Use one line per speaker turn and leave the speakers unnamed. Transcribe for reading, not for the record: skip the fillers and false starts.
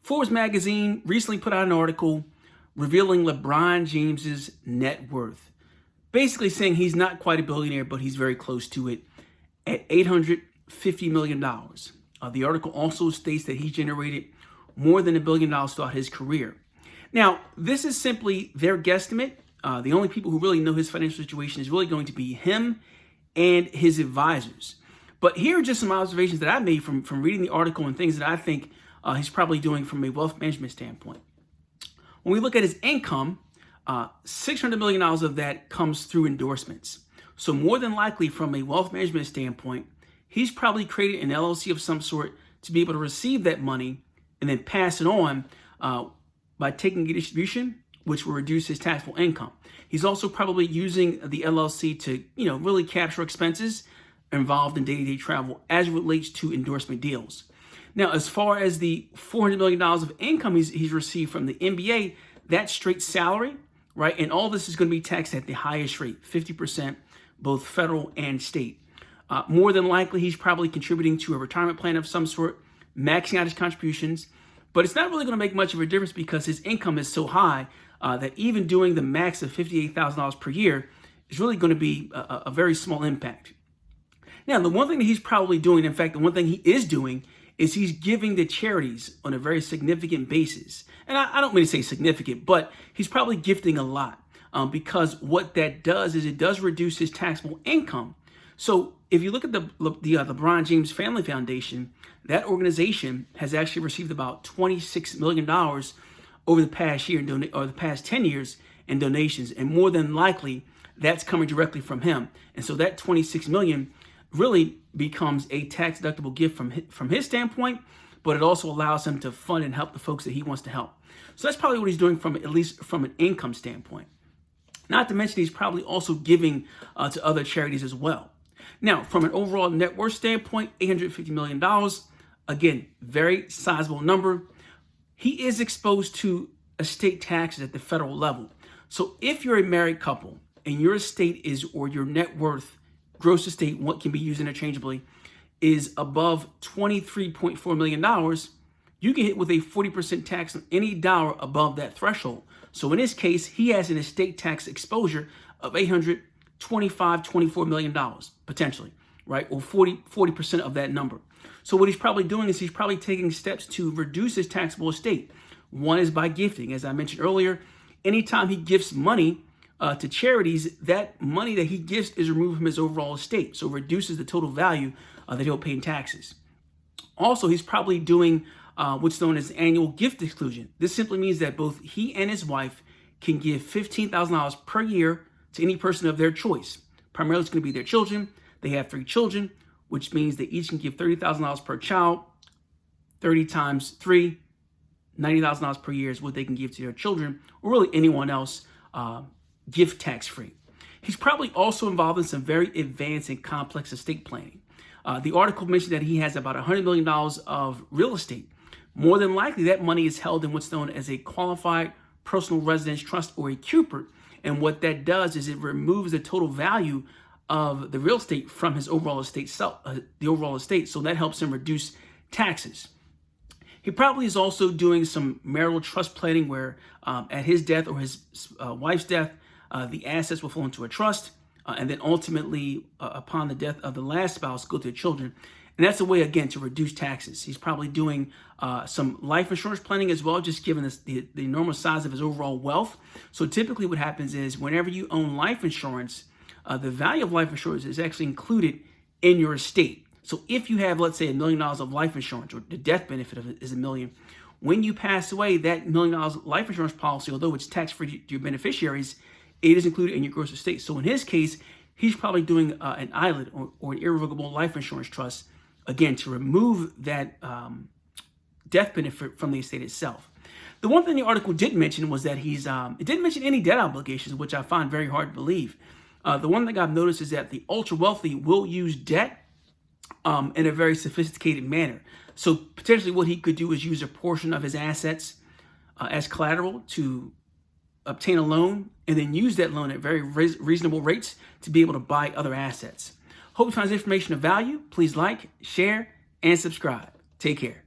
Forbes magazine recently put out an article revealing LeBron James's net worth, basically saying he's not quite a billionaire, but he's very close to it at $850 million. The article also states that he generated more than $1 billion throughout his career. Now, this is simply their guesstimate. The only people who really know his financial situation is really going to be him and his advisors. But here are just some observations that I made from reading the article and things that I think he's probably doing from a wealth management standpoint. When we look at his income, $600 million of that comes through endorsements. So more than likely from a wealth management standpoint, he's probably created an LLC of some sort to be able to receive that money and then pass it on by taking a distribution, which will reduce his taxable income. He's also probably using the LLC to, really capture expenses involved in day-to-day travel as it relates to endorsement deals. Now, as far as the $400 million of income he's received from the NBA, that's straight salary, right? And all this is going to be taxed at the highest rate, 50%, both federal and state. More than likely, he's probably contributing to a retirement plan of some sort, maxing out his contributions. But it's not really going to make much of a difference because his income is so high that even doing the max of $58,000 per year is really going to be a very small impact. Now, the one thing that he's probably doing, in fact, the one thing he is doing is he's giving to charities on a very significant basis. And I don't mean to say significant, but he's probably gifting a lot because what that does is it does reduce his taxable income. So if you look at the LeBron James Family Foundation, that organization has actually received about $26 million over the past year or the past 10 years in donations. And more than likely, that's coming directly from him. And so that $26 million really becomes a tax deductible gift from his standpoint, but it also allows him to fund and help the folks that he wants to help. So that's probably what he's doing at least from an income standpoint. Not to mention he's probably also giving to other charities as well. Now, from an overall net worth standpoint, $850 million, again, very sizable number. He is exposed to estate taxes at the federal level. So if you're a married couple and your estate or your net worth, gross estate, what can be used interchangeably, is above $23.4 million, you get hit with a 40% tax on any dollar above that threshold. So in this case, he has an estate tax exposure of $24 million, potentially, right? Or 40% of that number. So what he's probably doing is he's probably taking steps to reduce his taxable estate. One is by gifting. As I mentioned earlier, anytime he gifts money to charities, that money that he gifts is removed from his overall estate. So it reduces the total value that he'll pay in taxes. Also, he's probably doing what's known as annual gift exclusion. This simply means that both he and his wife can give $15,000 per year to any person of their choice. Primarily, it's going to be their children. They have 3 children, which means they each can give $30,000 per child. 30 times 3, $90,000 per year is what they can give to their children, or really anyone else, gift tax-free. He's probably also involved in some very advanced and complex estate planning. The article mentioned that he has about $100 million of real estate. More than likely, that money is held in what's known as a qualified personal residence trust, or a CUPR. And what that does is it removes the total value of the real estate from his overall estate, so that helps him reduce taxes. He probably is also doing some marital trust planning where at his death or his wife's death, the assets will flow into a trust, and then ultimately, upon the death of the last spouse, go to the children. And that's a way, again, to reduce taxes. He's probably doing some life insurance planning as well, just given the enormous size of his overall wealth. So typically what happens is whenever you own life insurance, the value of life insurance is actually included in your estate. So if you have, let's say, $1 million of life insurance, or the death benefit of it is $1 million, when you pass away, that $1 million life insurance policy, although it's tax-free to your beneficiaries, it is included in your gross estate. So in his case, he's probably doing an ILIT or an irrevocable life insurance trust, again, to remove that death benefit from the estate itself. The one thing the article didn't mention was that it didn't mention any debt obligations, which I find very hard to believe. The one thing I've noticed is that the ultra wealthy will use debt in a very sophisticated manner. So potentially what he could do is use a portion of his assets as collateral to obtain a loan and then use that loan at very reasonable rates to be able to buy other assets. Hope you find this information of value. Please like, share, and subscribe. Take care.